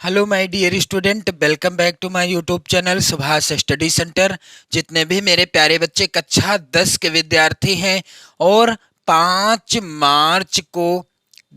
Hello my dear student, welcome back to my YouTube channel Subhash study centre. जितने भी मेरे प्यारे बच्चे कक्षा 10 के विद्यार्थी हैं और 5 मार्च को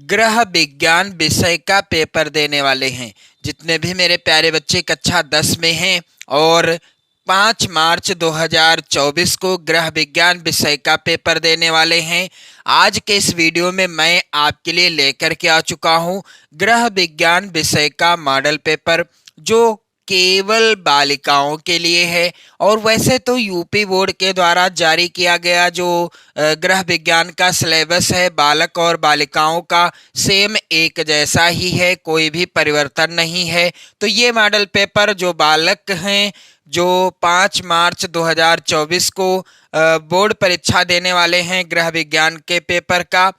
गृह विज्ञान विषय का पेपर देने वाले हैं, जितने भी मेरे प्यारे बच्चे कक्षा 10 में हैं और 5 मार्च 2024 को गृह विज्ञान विषय का पेपर देने वाले हैं। आज के इस वीडियो में मैं आपके लिए लेकर के आ चुका हूं गृह विज्ञान विषय का मॉडल पेपर, जो केवल बालिकाओं के लिए है। और वैसे तो यूपी बोर्ड के द्वारा जारी किया गया जो गृह विज्ञान का सिलेबस है बालक और बालिकाओं का सेम एक जैसा ही है, कोई भी परिवर्तन नहीं है। तो ये मॉडल पेपर जो बालक हैं जो 5 मार्च 2024 को बोर्ड परीक्षा देने वाले हैं गृह विज्ञान के पेपर का,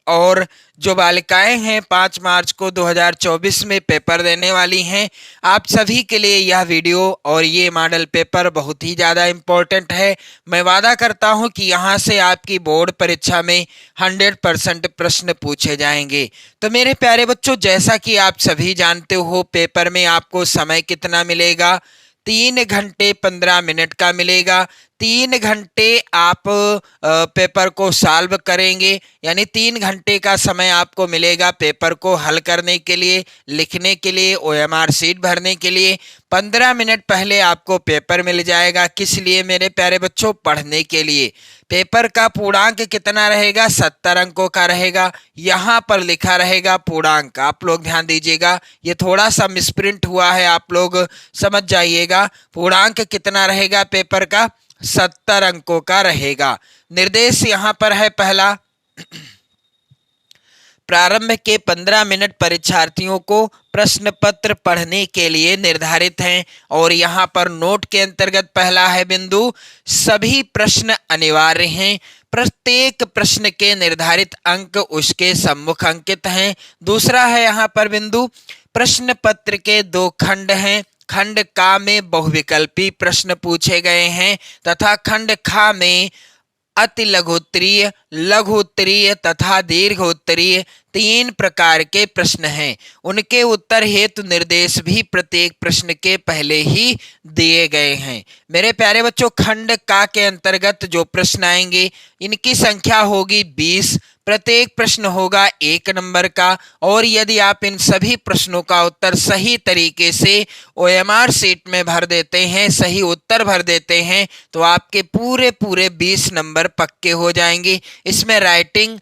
और जो बालिकाएं हैं 5 मार्च को 2024 में पेपर देने वाली हैं, आप सभी के लिए यह वीडियो और ये मॉडल पेपर बहुत ही ज़्यादा इम्पोर्टेंट है। मैं वादा करता हूं कि यहाँ से आपकी बोर्ड परीक्षा में 100% प्रश्न पूछे जाएंगे। तो मेरे प्यारे बच्चों, जैसा कि आप सभी जानते हो, पेपर में आपको समय कितना मिलेगा? 3 घंटे 15 मिनट का मिलेगा। 3 घंटे आप पेपर को सॉल्व करेंगे, यानी 3 घंटे का समय आपको मिलेगा पेपर को हल करने के लिए, लिखने के लिए, ओएमआर शीट भरने के लिए। 15 मिनट पहले आपको पेपर मिल जाएगा। किस लिए मेरे प्यारे बच्चों? पढ़ने के लिए। पेपर का पूर्णांक कितना रहेगा? 70 अंकों का रहेगा। यहाँ पर लिखा रहेगा पूर्णांक, आप लोग ध्यान दीजिएगा, ये थोड़ा सा मिसप्रिंट हुआ है, आप लोग समझ जाइएगा। पूर्णांक कितना रहेगा पेपर का? 70 अंकों का रहेगा। निर्देश यहाँ पर है पहला, प्रारंभ के 15 मिनट परीक्षार्थियों को प्रश्न पत्र पढ़ने के लिए निर्धारित हैं। और यहाँ पर नोट के अंतर्गत पहला है बिंदु, सभी प्रश्न अनिवार्य हैं। प्रत्येक प्रश्न के निर्धारित अंक उसके सम्मुख अंकित हैं। दूसरा है यहाँ पर बिंदु, प्रश्न पत्र के 2 खंड हैं। खंड का में बहुविकल्पी प्रश्न पूछे गए हैं तथा खंड खा में अति लघुत्तरीय, लघुत्तरीय तथा दीर्घोत्तरीय 3 प्रकार के प्रश्न हैं। उनके उत्तर हेतु निर्देश भी प्रत्येक प्रश्न के पहले ही दिए गए हैं। मेरे प्यारे बच्चों, खंड का के अंतर्गत जो प्रश्न आएंगे इनकी संख्या होगी 20। प्रत्येक प्रश्न होगा 1 नंबर का। और यदि आप इन सभी प्रश्नों का उत्तर सही तरीके से ओएमआर शीट में भर देते हैं, सही उत्तर भर देते हैं, तो आपके पूरे पूरे 20 नंबर पक्के हो जाएंगे। इसमें राइटिंग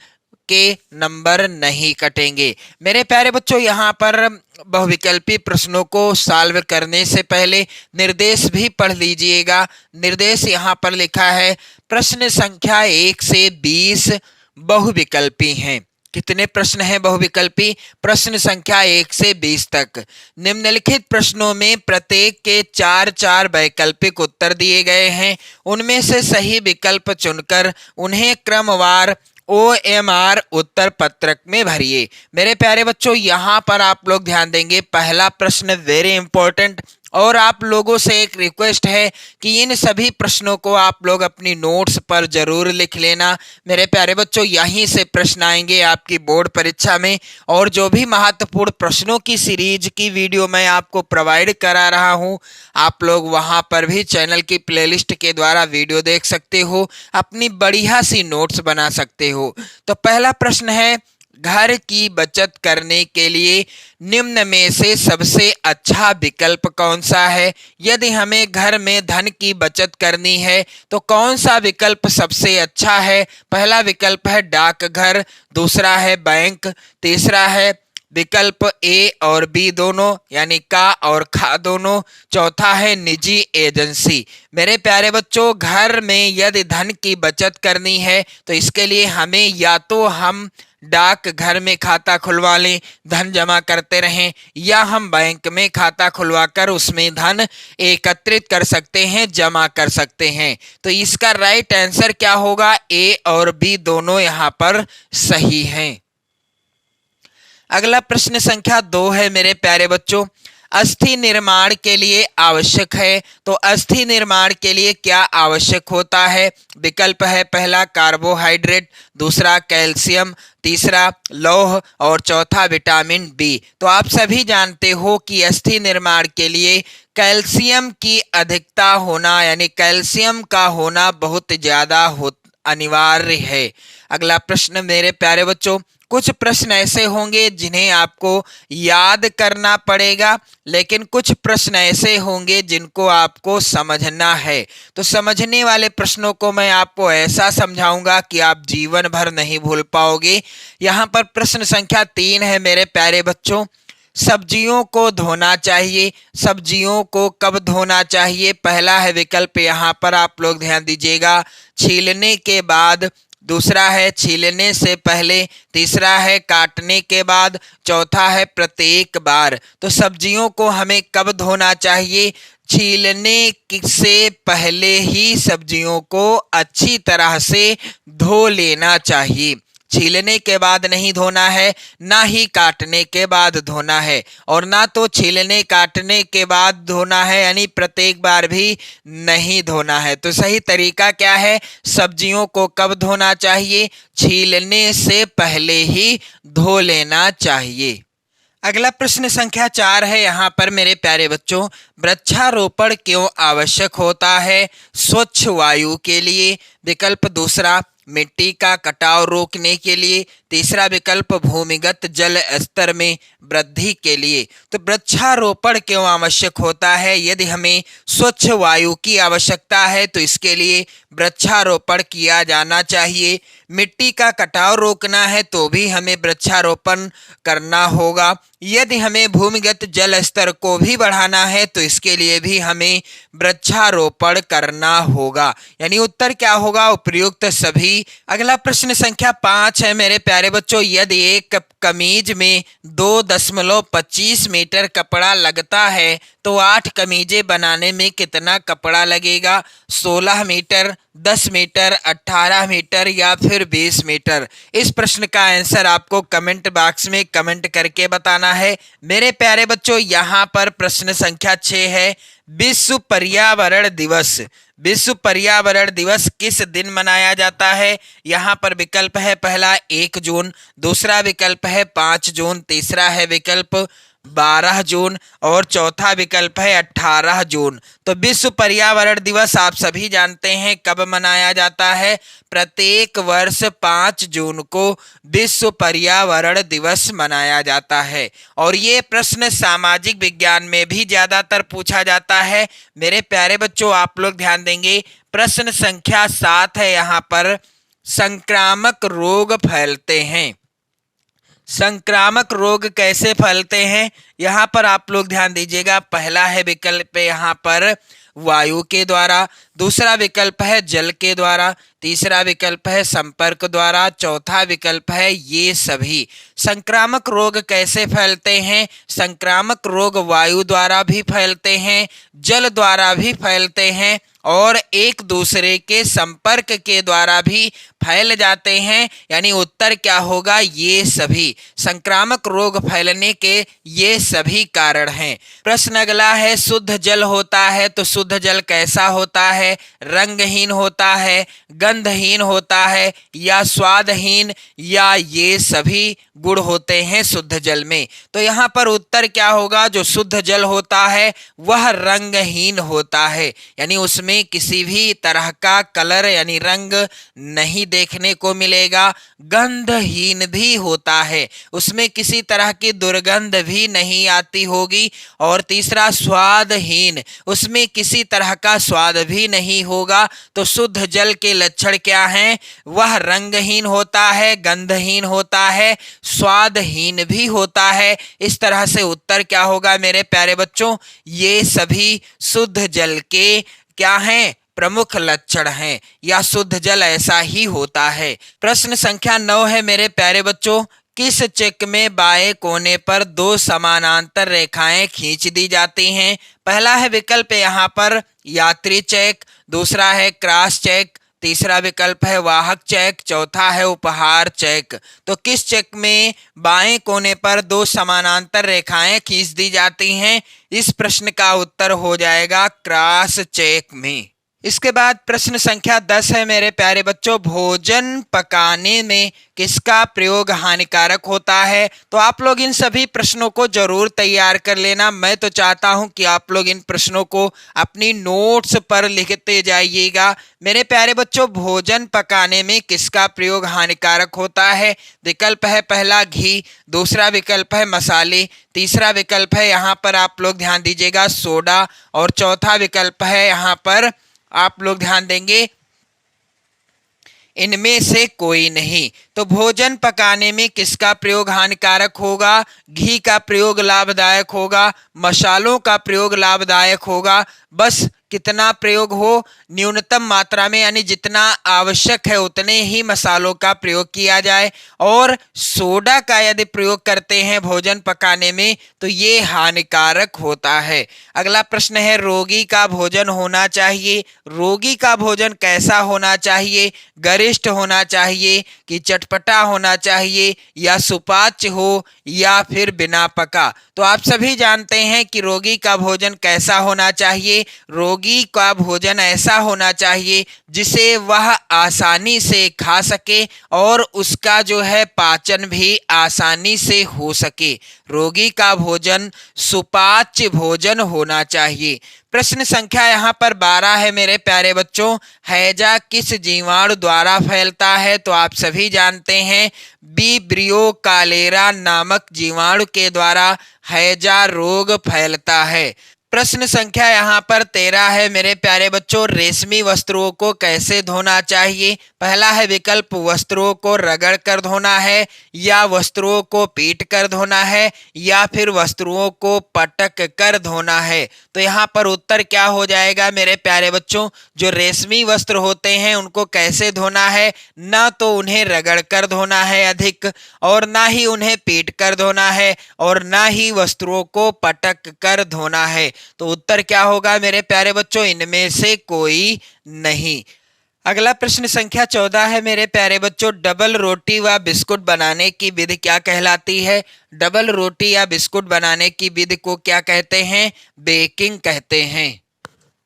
के नंबर नहीं कटेंगे। मेरे प्यारे बच्चों, यहाँ पर बहुविकल्पी प्रश्नों को सॉल्व करने से पहले निर्देश भी पढ़ लीजिएगा। निर्देश यहाँ पर लिखा है, प्रश्न संख्या 1 से 20 बहुविकल्पी हैं। कितने प्रश्न हैं बहुविकल्पी? प्रश्न संख्या 1 से 20 तक। निम्नलिखित प्रश्नों में प्रत्येक के 4-4 वैकल्पिक उत्तर दिए गए हैं। उनमें से सही विकल्प चुनकर उन्हें क्रमवार OMR उत्तर पत्रक में भरिए। मेरे प्यारे बच्चों, यहाँ पर आप लोग ध्यान देंगे, पहला प्रश्न वेरी इंपॉर्टेंट। और आप लोगों से एक रिक्वेस्ट है कि इन सभी प्रश्नों को आप लोग अपनी नोट्स पर जरूर लिख लेना। मेरे प्यारे बच्चों, यहीं से प्रश्न आएंगे आपकी बोर्ड परीक्षा में। और जो भी महत्वपूर्ण प्रश्नों की सीरीज की वीडियो मैं आपको प्रोवाइड करा रहा हूं, आप लोग वहां पर भी चैनल की प्लेलिस्ट के द्वारा वीडियो देख सकते हो, अपनी बढ़िया सी नोट्स बना सकते हो। तो पहला प्रश्न है, घर की बचत करने के लिए निम्न में से सबसे अच्छा विकल्प कौन सा है? यदि हमें घर में धन की बचत करनी है तो कौन सा विकल्प सबसे अच्छा है? पहला विकल्प है डाकघर, दूसरा है बैंक, तीसरा है विकल्प ए और बी दोनों, यानी का और खा दोनों, चौथा है निजी एजेंसी। मेरे प्यारे बच्चों, घर में यदि धन की बचत करनी है तो इसके लिए हमें या तो हम डाक घर में खाता खुलवा लें, धन जमा करते रहें, या हम बैंक में खाता खुलवाकर उसमें धन एकत्रित कर सकते हैं, जमा कर सकते हैं। तो इसका राइट आंसर क्या होगा? ए और बी दोनों यहाँ पर सही हैं। अगला प्रश्न संख्या 2 है मेरे प्यारे बच्चों, अस्थि निर्माण के लिए आवश्यक है। तो अस्थि निर्माण के लिए क्या आवश्यक होता है? विकल्प है पहला कार्बोहाइड्रेट, दूसरा कैल्शियम, तीसरा लौह और चौथा विटामिन बी। तो आप सभी जानते हो कि अस्थि निर्माण के लिए कैल्शियम की अधिकता होना यानी कैल्शियम का होना बहुत ज्यादा अनिवार्य है। अगला प्रश्न मेरे प्यारे बच्चों, कुछ प्रश्न ऐसे होंगे जिन्हें आपको याद करना पड़ेगा, लेकिन कुछ प्रश्न ऐसे होंगे जिनको आपको समझना है। तो समझने वाले प्रश्नों को मैं आपको ऐसा समझाऊंगा कि आप जीवन भर नहीं भूल पाओगे। यहाँ पर प्रश्न संख्या 3 है मेरे प्यारे बच्चों, सब्जियों को धोना चाहिए। सब्जियों को कब धोना चाहिए? पहला है विकल्प, यहाँ पर आप लोग ध्यान दीजिएगा, छीलने के बाद, दूसरा है छीलने से पहले, तीसरा है काटने के बाद, चौथा है प्रत्येक बार। तो सब्जियों को हमें कब धोना चाहिए? छीलने से पहले ही सब्जियों को अच्छी तरह से धो लेना चाहिए। छीलने के बाद नहीं धोना है, ना ही काटने के बाद धोना है, और ना तो छीलने काटने के बाद धोना है यानी प्रत्येक बार भी नहीं धोना है। तो सही तरीका क्या है? सब्जियों को कब धोना चाहिए? छीलने से पहले ही धो लेना चाहिए। अगला प्रश्न संख्या 4 है यहाँ पर मेरे प्यारे बच्चों, वृक्षारोपण क्यों आवश्यक होता है? स्वच्छ वायु के लिए, विकल्प दूसरा मिट्टी का कटाव रोकने के लिए, तीसरा विकल्प भूमिगत जल स्तर में वृद्धि के लिए। तो वृक्षारोपण क्यों आवश्यक होता है? यदि हमें स्वच्छ वायु की आवश्यकता है तो इसके लिए वृक्षारोपण किया जाना चाहिए। मिट्टी का कटाव रोकना है तो भी हमें वृक्षारोपण करना होगा। यदि हमें भूमिगत जल स्तर को भी बढ़ाना है तो इसके लिए भी हमें वृक्षारोपण करना होगा। यानी उत्तर क्या होगा? उपयुक्त सभी। अगला प्रश्न संख्या 5 है मेरे प्यारे बच्चों, यदि एक कमीज में 2.25 मीटर कपड़ा लगता है तो 8 कमीजें बनाने में कितना कपड़ा लगेगा? 16 मीटर, 10 मीटर, 18 मीटर या फिर 20 मीटर? इस प्रश्न का आंसर आपको कमेंट बॉक्स में कमेंट करके बताना है। मेरे प्यारे बच्चों, यहाँ पर प्रश्न संख्या 6 है, विश्व पर्यावरण दिवस। विश्व पर्यावरण दिवस किस दिन मनाया जाता है? यहाँ पर विकल्प है पहला 1 जून, दूसरा विकल्प है 5 जून, तीसरा है विकल्प 12 जून और चौथा विकल्प है 18 जून। तो विश्व पर्यावरण दिवस आप सभी जानते हैं कब मनाया जाता है? प्रत्येक वर्ष 5 जून को विश्व पर्यावरण दिवस मनाया जाता है। और ये प्रश्न सामाजिक विज्ञान में भी ज्यादातर पूछा जाता है। मेरे प्यारे बच्चों, आप लोग ध्यान देंगे, प्रश्न संख्या 7 है यहाँ पर, संक्रामक रोग फैलते हैं। संक्रामक रोग कैसे फैलते हैं? यहाँ पर आप लोग ध्यान दीजिएगा, पहला है विकल्प यहाँ पर वायु के द्वारा, दूसरा विकल्प है जल के द्वारा, तीसरा विकल्प है संपर्क द्वारा, चौथा विकल्प है ये सभी। संक्रामक रोग कैसे फैलते हैं? संक्रामक रोग वायु द्वारा भी फैलते हैं, जल द्वारा भी फैलते हैं और एक दूसरे के संपर्क के द्वारा भी फैल जाते हैं। यानी उत्तर क्या होगा? ये सभी। संक्रामक रोग फैलने के ये सभी कारण हैं। प्रश्न अगला है, शुद्ध जल होता है तो शुद्ध जल कैसा होता है? रंगहीन होता है, गंधहीन होता है या स्वादहीन, या ये सभी गुण होते हैं शुद्ध जल में? तो यहाँ पर उत्तर क्या होगा? जो शुद्ध जल होता है वह रंगहीन होता है, यानी उसमें किसी भी तरह का कलर यानी रंग नहीं देखने को मिलेगा। गंधहीन भी होता है, उसमें किसी तरह की दुर्गंध भी नहीं आती होगी। और तीसरा स्वादहीन, उसमें किसी तरह का स्वाद भी नहीं होगा। तो शुद्ध जल के लक्षण क्या हैं? वह रंगहीन होता है, गंधहीन होता है, स्वादहीन भी होता है। इस तरह से उत्तर क्या होगा मेरे प्यारे बच्चों? ये सभी शुद्ध जल के क्या हैं? प्रमुख लक्षण हैं, या शुद्ध जल ऐसा ही होता है। प्रश्न संख्या 9 है मेरे प्यारे बच्चों, किस चेक में बाएं कोने पर 2 समानांतर रेखाएं खींच दी जाती हैं? पहला है विकल्प यहाँ पर यात्री चेक, दूसरा है क्रॉस चेक, तीसरा विकल्प है वाहक चेक, चौथा है उपहार चेक। तो किस चेक में बाएं कोने पर दो समानांतर रेखाएं खींच दी जाती हैं? इस प्रश्न का उत्तर हो जाएगा क्रॉस चेक में। इसके बाद प्रश्न संख्या 10 है मेरे प्यारे बच्चों, भोजन पकाने में किसका प्रयोग हानिकारक होता है? तो आप लोग इन सभी प्रश्नों को जरूर तैयार कर लेना। मैं तो चाहता हूं कि आप लोग इन प्रश्नों को अपनी नोट्स पर लिखते जाइएगा। मेरे प्यारे बच्चों, भोजन पकाने में किसका प्रयोग हानिकारक होता है? विकल्प है पहला घी, दूसरा विकल्प है मसाले, तीसरा विकल्प है यहाँ पर आप लोग ध्यान दीजिएगा सोडा, और चौथा विकल्प है यहाँ पर आप लोग ध्यान देंगे इनमें से कोई नहीं। तो भोजन पकाने में किसका प्रयोग हानिकारक होगा? घी का प्रयोग लाभदायक होगा, मसालों का प्रयोग लाभदायक होगा। बस कितना प्रयोग हो? न्यूनतम मात्रा में, यानी जितना आवश्यक है उतने ही मसालों का प्रयोग किया जाए। और सोडा का यदि प्रयोग करते हैं भोजन पकाने में तो ये हानिकारक होता है। अगला प्रश्न है, रोगी का भोजन होना चाहिए। रोगी का भोजन कैसा होना चाहिए? गरिष्ठ होना चाहिए कि चटपटा होना चाहिए, या सुपाच्य हो, या फिर बिना पका? तो आप सभी जानते हैं कि रोगी का भोजन कैसा होना चाहिए। रोगी का भोजन ऐसा होना चाहिए जिसे वह आसानी से खा सके और उसका जो है पाचन भी आसानी से हो सके। रोगी का भोजन सुपाच्य भोजन होना चाहिए। प्रश्न संख्या यहाँ पर 12 है मेरे प्यारे बच्चों, हैजा किस जीवाणु द्वारा फैलता है? तो आप सभी जानते हैं विब्रियो कालेरा नामक जीवाणु के द्वारा हैजा रोग फैलता है। प्रश्न संख्या यहाँ पर 13 है मेरे प्यारे बच्चों, रेशमी वस्त्रों को कैसे धोना चाहिए? पहला है विकल्प वस्त्रों को रगड़ कर धोना है, या वस्त्रों को पीट कर धोना है, या फिर वस्त्रों को पटक कर धोना है। तो यहाँ पर उत्तर क्या हो जाएगा मेरे प्यारे बच्चों? जो रेशमी वस्त्र होते हैं उनको कैसे धोना है? ना तो उन्हें रगड़ कर धोना है अधिक, और ना ही उन्हें पीट कर धोना है, और ना ही वस्त्रों को पटक कर धोना है। तो उत्तर क्या होगा मेरे प्यारे बच्चों? इनमें से कोई नहीं। अगला प्रश्न संख्या 14 है मेरे प्यारे बच्चों, डबल रोटी व बिस्कुट बनाने की विधि क्या कहलाती है? डबल रोटी या बिस्कुट बनाने की विधि को क्या कहते हैं? बेकिंग कहते हैं।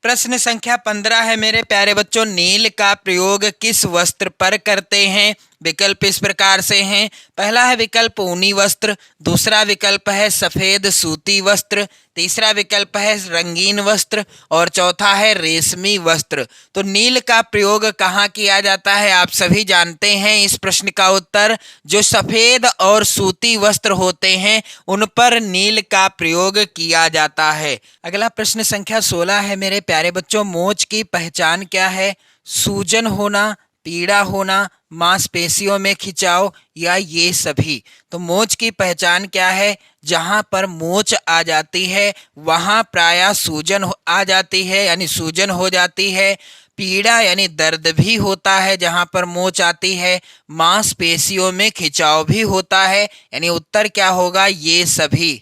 प्रश्न संख्या 15 है मेरे प्यारे बच्चों, नील का प्रयोग किस वस्त्र पर करते हैं? विकल्प इस प्रकार से हैं। पहला है विकल्प ऊनी वस्त्र, दूसरा विकल्प है सफेद सूती वस्त्र, तीसरा विकल्प है रंगीन वस्त्र, और चौथा है रेशमी वस्त्र। तो नील का प्रयोग कहाँ किया जाता है? आप सभी जानते हैं इस प्रश्न का उत्तर। जो सफेद और सूती वस्त्र होते हैं उन पर नील का प्रयोग किया जाता है। अगला प्रश्न संख्या 16 है मेरे प्यारे बच्चों, मोच की पहचान क्या है? सूजन होना, पीड़ा होना, मांसपेशियों में खिंचाव, या ये सभी? तो मोच की पहचान क्या है? जहां पर मोच आ जाती है वहां प्रायः सूजन आ जाती है, यानी सूजन हो जाती है। पीड़ा यानी दर्द भी होता है जहां पर मोच आती है। मांसपेशियों में खिंचाव भी होता है, यानी उत्तर क्या होगा? ये सभी।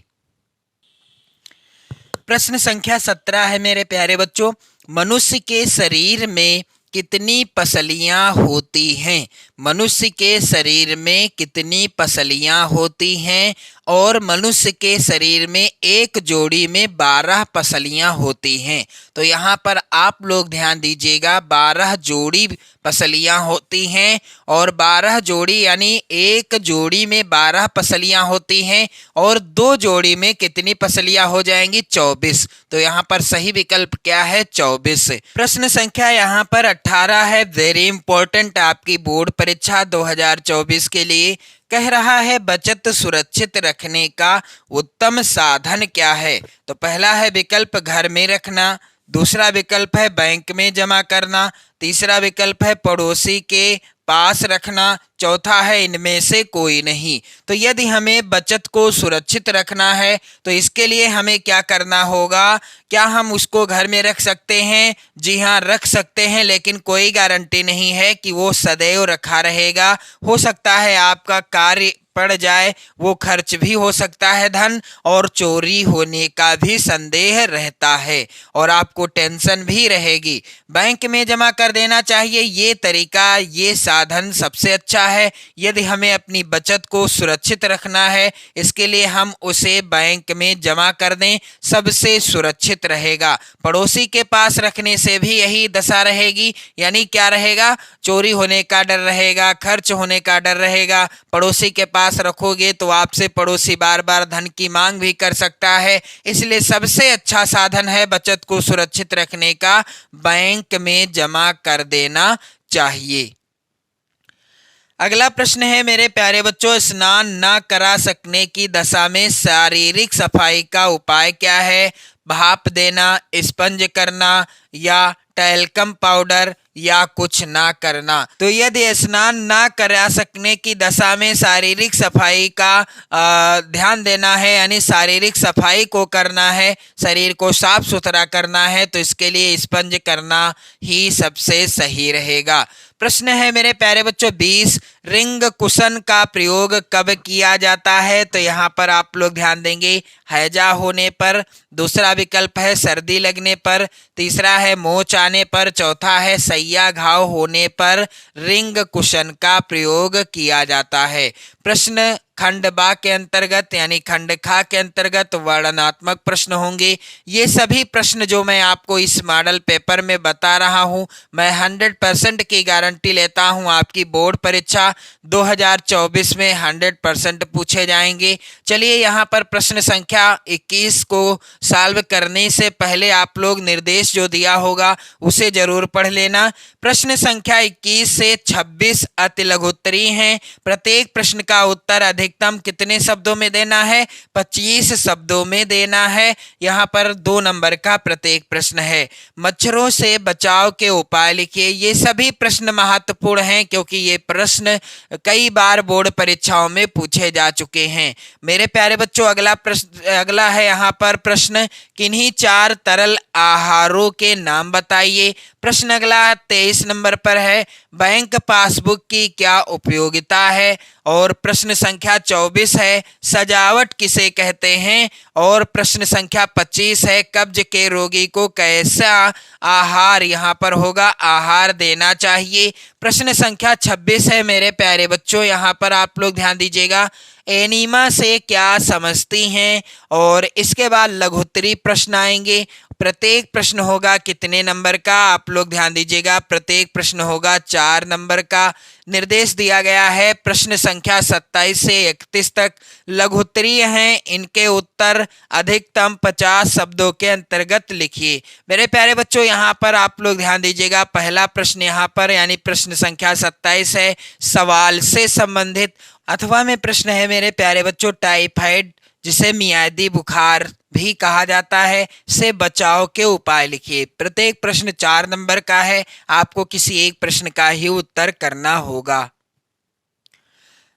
प्रश्न संख्या 17 है मेरे प्यारे बच्चों, मनुष्य के शरीर में कितनी पसलियां होती हैं? मनुष्य के शरीर में कितनी पसलियां होती हैं? और मनुष्य के शरीर में एक जोड़ी में 12 पसलियां होती हैं। तो यहाँ पर आप लोग ध्यान दीजिएगा, 12 जोड़ी पसलियां होती हैं, और 12 जोड़ी यानी एक जोड़ी में 12 पसलियां होती हैं, और 2 जोड़ी में कितनी पसलियां हो जाएंगी? 24। तो यहाँ पर सही विकल्प क्या है? 24। प्रश्न संख्या यहाँ पर 18 है, वेरी इंपॉर्टेंट आपकी बोर्ड परीक्षा 2024 के लिए। कह रहा है बचत सुरक्षित रखने का उत्तम साधन क्या है? तो पहला है विकल्प घर में रखना, दूसरा विकल्प है बैंक में जमा करना, तीसरा विकल्प है पड़ोसी के पास रखना, चौथा है इनमें से कोई नहीं। तो यदि हमें बचत को सुरक्षित रखना है तो इसके लिए हमें क्या करना होगा? क्या हम उसको घर में रख सकते हैं? जी हाँ, रख सकते हैं, लेकिन कोई गारंटी नहीं है कि वो सदैव रखा रहेगा। हो सकता है आपका कार्य पड़ जाए वो खर्च भी हो सकता है धन, और चोरी होने का भी संदेह रहता है और आपको टेंशन भी रहेगी। बैंक में जमा कर देना चाहिए। ये तरीका, ये साधन सबसे अच्छा है। यदि हमें अपनी बचत को सुरक्षित रखना है, इसके लिए हम उसे बैंक में जमा कर दें, सबसे सुरक्षित रहेगा। पड़ोसी के पास रखने से भी यही दशा रहेगी, यानी क्या रहेगा, चोरी होने का डर रहेगा, खर्च होने का डर रहेगा। पड़ोसी के पास रखोगे तो आपसे पड़ोसी बार बार धन की मांग भी कर सकता है। इसलिए सबसे अच्छा साधन है बचत को सुरक्षित रखने का, बैंक में जमा कर देना चाहिए। अगला प्रश्न है मेरे प्यारे बच्चों, स्नान न करा सकने की दशा में शारीरिक सफाई का उपाय क्या है? भाप देना, स्पंज करना, या टैल्कम पाउडर, या कुछ ना करना। तो यदि स्नान ना करा सकने की दशा में शारीरिक सफाई का ध्यान देना है, यानी शारीरिक सफाई को करना है, शरीर को साफ सुथरा करना है, तो इसके लिए स्पंज करना ही सबसे सही रहेगा। प्रश्न है मेरे प्यारे बच्चों 20, रिंग कुशन का प्रयोग कब किया जाता है? तो यहाँ पर आप लोग ध्यान देंगे, हैजा होने पर, दूसरा विकल्प है सर्दी लगने पर, तीसरा है मोच आने पर, चौथा है सैया घाव होने पर रिंग कुशन का प्रयोग किया जाता है। प्रश्न खंड बा के अंतर्गत यानी खंड खा के अंतर्गत वर्णनात्मक प्रश्न होंगे। ये सभी प्रश्न जो मैं आपको इस मॉडल पेपर में बता रहा हूँ, मैं 100% की गारंटी लेता हूँ आपकी बोर्ड परीक्षा 2024 में 100% पूछे जाएंगे। चलिए यहाँ पर प्रश्न संख्या 21 को सॉल्व करने से पहले आप लोग निर्देश जो दिया होगा उसे जरूर पढ़ लेना। प्रश्न संख्या 21 से 26 अति लघुत्तरी हैं। प्रत्येक प्रश्न का उत्तर अधिकतम कितने शब्दों में देना है? 25 शब्दों में देना है। यहाँ पर 2 नंबर का प्रत्येक प्रश्न है। मच्छरों से बचाव के उपाय लिखिए। ये सभी प्रश्न महत्वपूर्ण हैं क्योंकि ये प्रश्न कई बार बोर्ड परीक्षाओं में पूछे जा चुके हैं। मेरे प्यारे बच्चों अगला है यहाँ पर प्रश्न, किन्हीं 4 तरल आहारों के नाम बताइए। प्रश्न अगला 23 नंबर पर है, बैंक पासबुक की क्या उपयोगिता है? और प्रश्न संख्या 24 है, सजावट किसे कहते हैं? और प्रश्न संख्या 25 है, कब्ज के रोगी को कैसा आहार, यहाँ पर होगा आहार देना चाहिए। प्रश्न संख्या 26 है मेरे प्यारे बच्चों, यहाँ पर आप लोग ध्यान दीजिएगा, एनीमा से क्या समझती हैं? और इसके बाद लघुत्तरी प्रश्न आएंगे। प्रत्येक प्रश्न होगा कितने नंबर का? आप लोग ध्यान दीजिएगा, प्रत्येक प्रश्न होगा 4 नंबर का। निर्देश दिया गया है प्रश्न संख्या 27 से 31 तक लघुत्तरीय हैं, इनके उत्तर अधिकतम 50 शब्दों के अंतर्गत लिखिए। मेरे प्यारे बच्चों यहाँ पर आप लोग ध्यान दीजिएगा, पहला प्रश्न यहाँ पर यानी प्रश्न संख्या 27 है सवाल से संबंधित। अथवा में प्रश्न है मेरे प्यारे बच्चों, टाइफाइड जिसे मियादी बुखार भी कहा जाता है से बचाव के उपाय लिखिए। प्रत्येक प्रश्न 4 नंबर का है, आपको किसी एक प्रश्न का ही उत्तर करना होगा।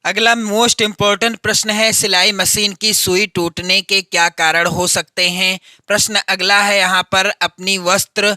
अगला मोस्ट इम्पोर्टेंट प्रश्न है, सिलाई मशीन की सुई टूटने के क्या कारण हो सकते हैं? प्रश्न अगला है यहाँ पर, अपनी वस्त्र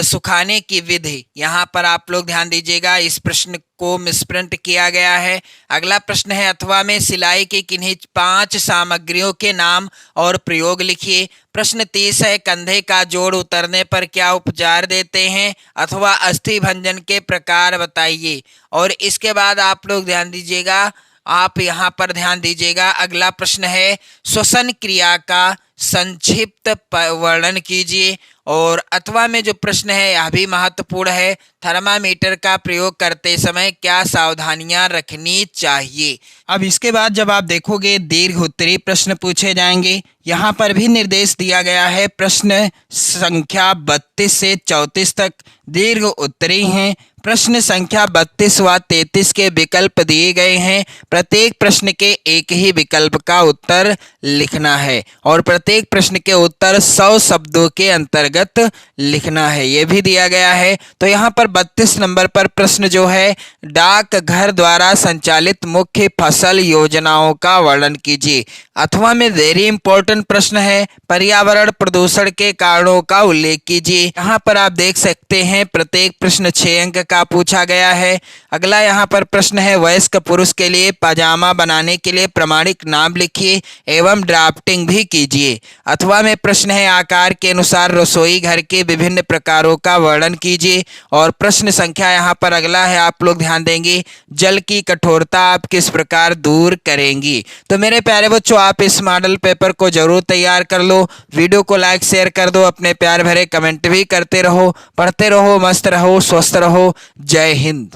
सुखाने की विधि। यहाँ पर आप लोग ध्यान दीजिएगा, इस प्रश्न को मिसप्रिंट किया गया है। अगला प्रश्न है, अथवा में सिलाई की किन्हीं 5 सामग्रियों के नाम और प्रयोग लिखिए। प्रश्न 30 है, कंधे का जोड़ उतरने पर क्या उपचार देते हैं? अथवा अस्थि भंजन के प्रकार बताइए। और इसके बाद आप लोग ध्यान दीजिएगा, आप यहाँ पर ध्यान दीजिएगा, अगला प्रश्न है, श्वसन क्रिया का संक्षिप्त वर्णन कीजिए। और अथवा में जो प्रश्न है यह भी महत्वपूर्ण है, थर्मामीटर का प्रयोग करते समय क्या सावधानियां रखनी चाहिए। अब इसके बाद जब आप देखोगे दीर्घ उत्तरी प्रश्न पूछे जाएंगे। यहाँ पर भी निर्देश दिया गया है, प्रश्न संख्या 32 से 34 तक दीर्घ उत्तरी हैं। प्रश्न संख्या 32 व 33 के विकल्प दिए गए हैं। प्रत्येक प्रश्न के एक ही विकल्प का उत्तर लिखना है और प्रत्येक प्रश्न के उत्तर 100 शब्दों के अंतर्गत लिखना है, यह भी दिया गया है। तो यहाँ पर 32 नंबर पर प्रश्न जो है, डाक घर द्वारा संचालित मुख्य फसल योजनाओं का वर्णन कीजिए। अथवा में वेरी इंपॉर्टेंट प्रश्न है, पर्यावरण प्रदूषण के कारणों का उल्लेख कीजिए। यहाँ पर आप देख सकते हैं प्रत्येक प्रश्न 6 अंक का पूछा गया है। अगला यहाँ पर प्रश्न है, वयस्क पुरुष के लिए पाजामा बनाने के लिए प्रमाणिक नाम लिखिए एवं ड्राफ्टिंग भी कीजिए। अथवा में प्रश्न है, आकार के अनुसार रसोई घर के विभिन्न प्रकारों का वर्णन कीजिए। और प्रश्न संख्या यहाँ पर अगला है, आप लोग ध्यान देंगे, जल की कठोरता आप किस प्रकार दूर करेंगी। तो मेरे प्यारे बच्चों, आप इस मॉडल पेपर को जरूर तैयार कर लो। वीडियो को लाइक शेयर कर दो, अपने प्यार भरे कमेंट भी करते रहो, पढ़ते रहो, मस्त रहो, स्वस्थ रहो। जय हिंद।